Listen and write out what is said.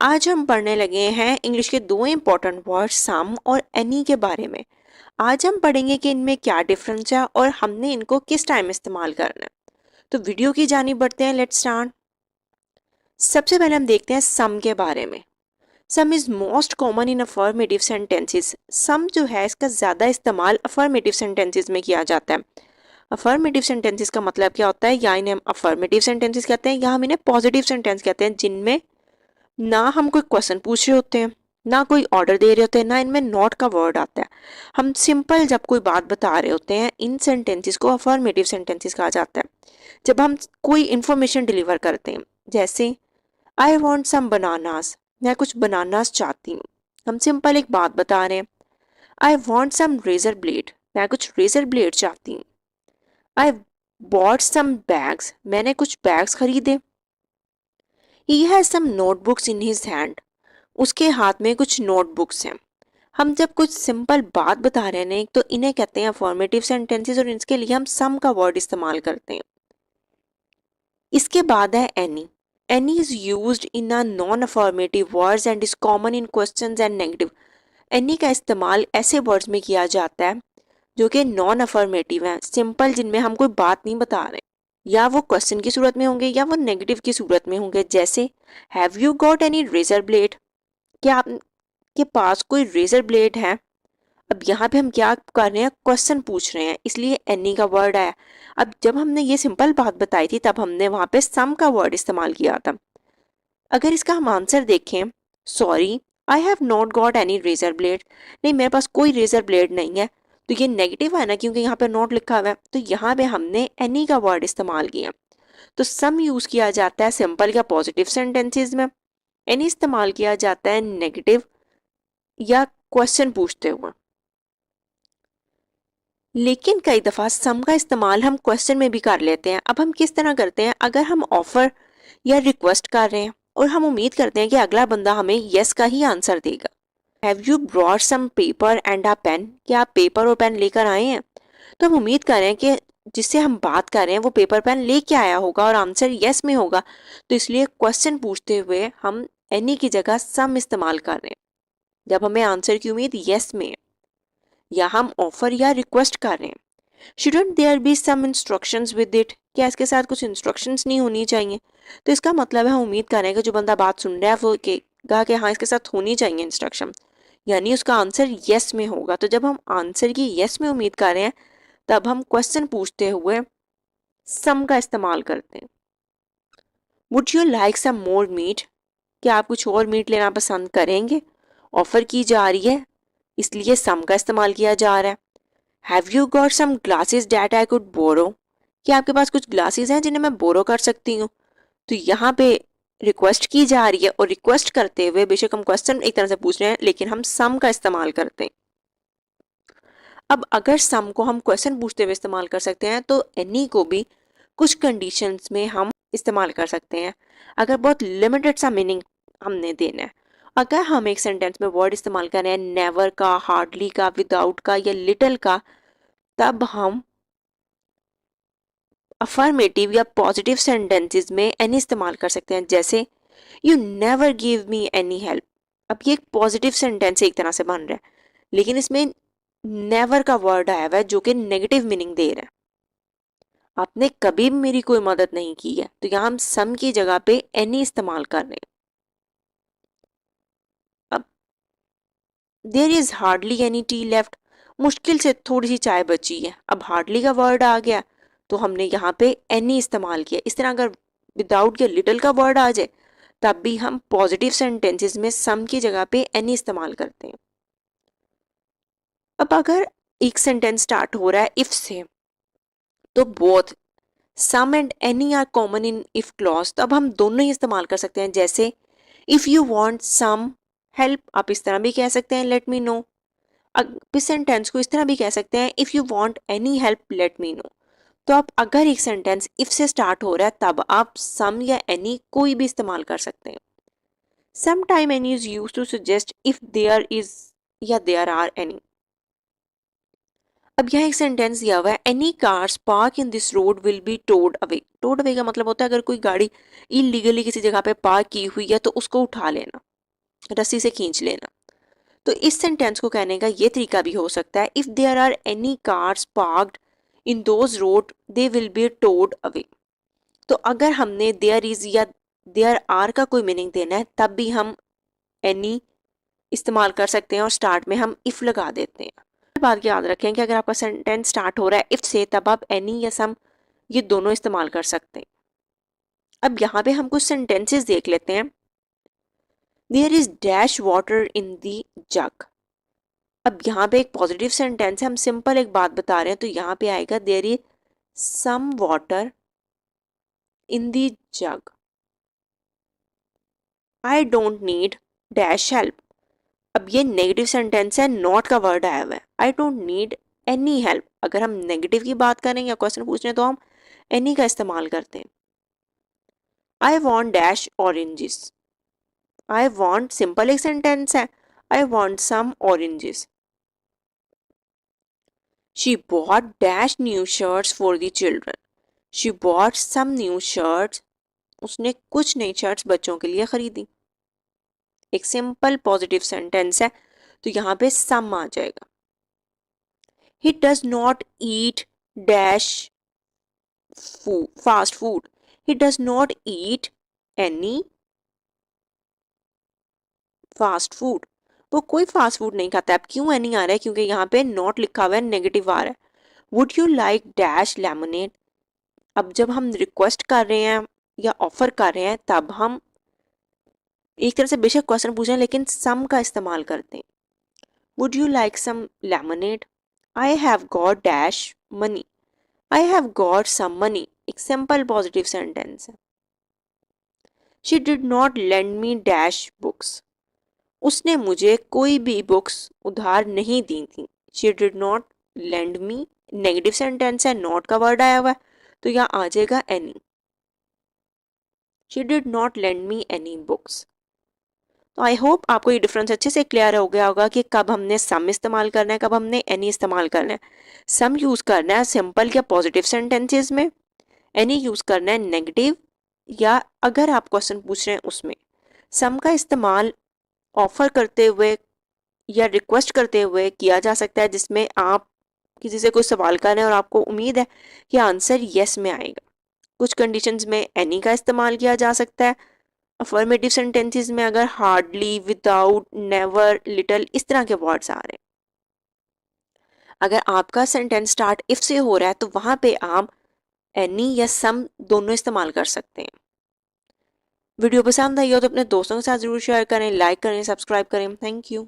आज हम पढ़ने लगे हैं इंग्लिश के दो इम्पॉर्टेंट वर्ड सम और एनी के बारे में। आज हम पढ़ेंगे कि इनमें क्या डिफरेंस है और हमने इनको किस टाइम इस्तेमाल करना है। तो वीडियो की जानिब बढ़ते हैं। Let's start. सबसे पहले हम देखते हैं सम के बारे में। Some is most common in affirmative sentences. Some जो है इसका ज़्यादा इस्तेमाल अफर्मेटिव सेंटेंसेस में किया जाता है। अफर्मेटिव सेंटेंसेस का मतलब क्या होता है, या इन्हें हम अफर्मेटिव सेंटेंसेस कहते हैं या हम इन्हें पॉजिटिव सेंटेंस कहते हैं, जिनमें ना हम कोई क्वेश्चन पूछ रहे होते हैं, ना कोई ऑर्डर दे रहे होते हैं, ना इनमें नॉट का वर्ड आता है। हम सिंपल जब कोई बात बता रहे होते हैं, इन सेंटेंसेस को अफर्मेटिव सेंटेंसेस कहा जाता है। जब हम कोई इंफॉर्मेशन डिलीवर करते हैं, जैसे आई वॉन्ट सम बनानास, मैं कुछ बनानास चाहती हूँ। हम सिंपल एक बात बता रहे हैं। I want some razor blade, मैं कुछ रेजर ब्लेड चाहती हूँ। आई बॉट सम बैग्स, मैंने कुछ बैग्स खरीदे। He has some notebooks in his hand, उसके हाथ में कुछ नोटबुक्स हैं। हम जब कुछ सिंपल बात बता रहे हैं तो इन्हें कहते हैं अफर्मेटिव सेंटेंसेस और इसके लिए हम सम का वर्ड इस्तेमाल करते हैं। इसके बाद है any. Any is used in a non affirmative words and is common in questions and negative. Any का इस्तेमाल ऐसे वर्ड्स में किया जाता है जो कि नॉन अफर्मेटिव हैं, सिंपल, जिनमें हम कोई बात नहीं बता रहे, या वो क्वेश्चन की सूरत में होंगे या वो नेगेटिव की सूरत में होंगे। जैसे have you got any razor blade, क्या आपके पास कोई रेजर ब्लेड है। अब यहाँ पे हम क्या कर रहे हैं, क्वेश्चन पूछ रहे हैं, इसलिए एनी का वर्ड आया। अब जब हमने ये सिंपल बात बताई थी तब हमने वहां पे सम का वर्ड इस्तेमाल किया था। अगर इसका हम आंसर देखें, sorry I have not got any razor blade, नहीं मेरे पास कोई रेजर ब्लेड नहीं है, तो ये नेगेटिव है ना, क्योंकि यहाँ पे नॉट लिखा हुआ है। तो यहाँ पे हमने एनी का वर्ड इस्तेमाल किया। तो सम यूज किया जाता है सिंपल या पॉजिटिव सेंटेंसेस में, एनी इस्तेमाल किया जाता है नेगेटिव या क्वेश्चन पूछते हुए। लेकिन कई दफा सम का इस्तेमाल हम क्वेश्चन में भी कर लेते हैं। अब हम किस तरह करते हैं, अगर हम ऑफर या रिक्वेस्ट कर रहे हैं और हम उम्मीद करते हैं कि अगला बंदा हमें यस का ही आंसर देगा। Have you brought some paper and a pen, क्या आप पेपर और पेन लेकर आए हैं। तो हम उम्मीद कर रहे हैं कि जिससे हम बात कर रहे हैं वो पेपर पेन लेके आया होगा और आंसर यस में होगा। तो इसलिए क्वेश्चन पूछते हुए हम एनी की जगह सम इस्तेमाल कर रहे हैं जब हमें आंसर की उम्मीद यस में है, या हम ऑफर या रिक्वेस्ट कर रहे हैं। Shouldn't there be some instructions with it, क्या इसके साथ कुछ इंस्ट्रक्शंस नहीं होनी चाहिए। तो इसका मतलब है हम उम्मीद कर रहे हैं कि जो बंदा बात सुन रहा है वो कहेगा कि हाँ इसके साथ होनी चाहिए इंस्ट्रक्शन, यानी उसका आंसर यस में होगा। तो जब हम आंसर की यस में उम्मीद कर रहे हैं तब हम क्वेश्चन पूछते हुए सम का इस्तेमाल करते हैं। Would you like some more meat, क्या आप कुछ और मीट लेना पसंद करेंगे। ऑफर की जा रही है इसलिए सम का इस्तेमाल किया जा रहा है। Have you got some glasses that I could borrow, क्या आपके पास कुछ ग्लासेस हैं जिन्हें मैं बोरो कर सकती हूँ। तो यहाँ पे रिक्वेस्ट की जा रही है और रिक्वेस्ट करते हुए बेशक हम क्वेश्चन एक तरह से पूछ रहे हैं लेकिन हम सम का इस्तेमाल करते हैं। अब अगर सम को हम क्वेश्चन पूछते हुए इस्तेमाल कर सकते हैं तो एनी को भी कुछ कंडीशंस में हम इस्तेमाल कर सकते हैं, अगर बहुत लिमिटेड सा मीनिंग हमने देना है। अगर हम एक सेंटेंस में वर्ड इस्तेमाल कर रहे हैं नेवर का, हार्डली का, विदाउट का या लिटिल का, तब हम अफर्मेटिव या पॉजिटिव सेंटेंसेस में एनी इस्तेमाल कर सकते हैं। जैसे you never give me any help. अब ये एक पॉजिटिव सेंटेंस एक तरह से बन रहा है लेकिन इसमें नेवर का वर्ड आया हुआ है जो कि नेगेटिव मीनिंग दे रहा है, आपने कभी भी मेरी कोई मदद नहीं की है। तो यहां हम सम की जगह पे एनी इस्तेमाल कर रहे हैं। अब there is hardly any tea left, मुश्किल से थोड़ी सी चाय बची है। अब हार्डली का वर्ड आ गया तो हमने यहाँ पे एनी इस्तेमाल किया। इस तरह अगर विदाउट या लिटिल का वर्ड आ जाए तब भी हम पॉजिटिव सेंटेंसेस में सम की जगह पे एनी इस्तेमाल करते हैं। अब अगर एक सेंटेंस स्टार्ट हो रहा है इफ से, तो both some and any are common in if clause, तो अब हम दोनों ही इस्तेमाल कर सकते हैं। जैसे if you want some help, आप इस तरह भी कह सकते हैं लेट मी नो। अब इस सेंटेंस को इस तरह भी कह सकते हैं if you want any help let me know. तो आप अगर एक सेंटेंस इफ से स्टार्ट हो रहा है तब आप सम या एनी कोई भी इस्तेमाल कर सकते हैं। Some time any is use to suggest if there is या देयर आर एनी। अब यहाँ एक सेंटेंस दिया हुआ है any cars park in this road will be towed away. Towed away का मतलब होता है अगर कोई गाड़ी इलीगली किसी जगह पे पार्क की हुई है तो उसको उठा लेना। रस्सी से खींच लेना। तो इस सेंटेंस को कहने का ये तरीका भी हो सकता है, if there are any cars parked in those road they will be towed away. तो अगर हमने देयर इज या देयर आर का कोई मीनिंग देना है तब भी हम एनी इस्तेमाल कर सकते हैं और स्टार्ट में हम इफ लगा देते हैं। बात याद रखें कि अगर आपका सेंटेंस स्टार्ट हो रहा है इफ से तब आप एनी या सम ये दोनों इस्तेमाल कर सकते हैं। अब यहाँ पे हम कुछ सेंटेंसेस देख लेते हैं। There is dash water in the jug. अब यहाँ पे एक पॉजिटिव सेंटेंस है, हम सिंपल एक बात बता रहे हैं, तो यहाँ पे आएगा there is some water in the jug. I don't need dash help. अब ये नेगेटिव सेंटेंस है, नॉट का वर्ड आया हुआ है। I don't need any help. अगर हम नेगेटिव की बात करें या क्वेश्चन पूछ रहे हैं तो हम एनी का इस्तेमाल करते हैं। I want dash oranges. I want simple एक सेंटेंस है, I want some oranges. She bought dash new shirts for the children. She bought some new shirts. उसने कुछ नई शर्ट्स बच्चों के लिए खरीदी। एक सिंपल पॉजिटिव सेंटेंस है तो यहाँ पे सम आ जाएगा। He does not eat dash fast food. He does not eat any fast food. वो कोई फास्ट फूड नहीं खाता है। अब क्यों एनी आ रहा है? क्योंकि यहाँ पे नॉट लिखा हुआ है, नेगेटिव आ रहा है। Would you like dash lemonade. अब जब हम रिक्वेस्ट कर रहे हैं या ऑफर कर रहे हैं तब हम एक तरह से बेशक क्वेश्चन पूछ रहे हैं लेकिन सम का इस्तेमाल करते हैं। Would you like some lemonade. I have got dash money. I have got some money. एक सिंपल पॉजिटिव सेंटेंस है। She did not lend me dash books. उसने मुझे कोई भी बुक्स उधार नहीं दी थी। She did not lend me negative sentence है, नॉट का वर्ड आया हुआ है तो यहाँ आ जाएगा any. She did not lend me any books. तो आई होप आपको ये डिफरेंस अच्छे से क्लियर हो गया होगा कि कब हमने सम इस्तेमाल करना है, कब हमने एनी इस्तेमाल करना है। सम यूज करना है सिंपल या पॉजिटिव सेंटेंसेस में, एनी यूज करना है नेगेटिव या अगर आप क्वेश्चन पूछ रहे हैं उसमें। सम का इस्तेमाल ऑफर करते हुए या रिक्वेस्ट करते हुए किया जा सकता है जिसमें आप किसी से कोई सवाल कर रहे हैं और आपको उम्मीद है कि आंसर यस में आएगा। कुछ कंडीशंस में एनी का इस्तेमाल किया जा सकता है। अफर्मेटिव सेंटेंसेस में अगर हार्डली, विदाउट, नेवर, लिटिल इस तरह के वर्ड्स आ रहे हैं। अगर आपका सेंटेंस स्टार्ट इफ से हो रहा है तो वहां पे आप एनी या सम दोनों इस्तेमाल कर सकते हैं। वीडियो पसंद आई हो तो अपने दोस्तों के साथ जरूर शेयर करें, लाइक करें, सब्सक्राइब करें। Thank you.